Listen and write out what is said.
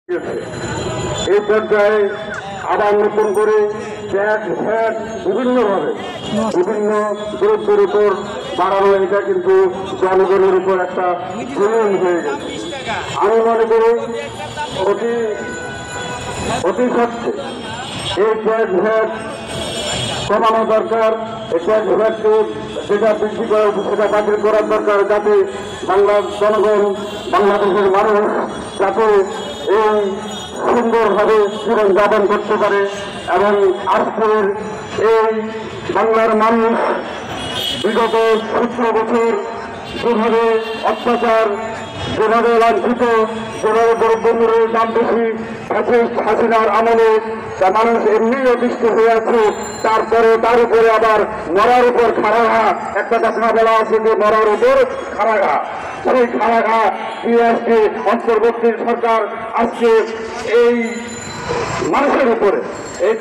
এই পর্যায়ে আবার নতুন করে ট্যাক্স ভ্যাট বিভিন্নভাবে বিভিন্ন দ্রব্যের উপর বাড়ানো, এটা কিন্তু জনগণের উপর একটা জুলুম হয়ে গেছে। আমি মনে করি অতি সত্ত্বে এই ট্যাক্স ভ্যাট কমানো দরকার। এই ট্যাক্স ভ্যাটকে যেটা বৃদ্ধি করা সেটা বাতিল করার দরকার, যাতে বাংলার জনগণ, বাংলাদেশের মানুষ যাতে এই সুন্দরভাবে জীবনযাপন করতে পারে। এবং আজকের এই বাংলার মানুষ বিগত 17 বছর যেভাবে অত্যাচার, যেভাবে লাঞ্ছিত, যেভাবে দ্রব্যমূল্যের দাম বেশি, হাসিনার আমলে তা মানুষ এমনি অতিষ্ঠ হয়ে আছে। তারপরে তার উপরে আবার মরার উপর খাড়াঘা, একটা কথা বলা আছে যে মরার উপর খাড়াঘা, সেই খাড়াঘা দিয়ে আজকে অন্তর্বর্তী সরকার আজকে এই মানুষের উপরে এই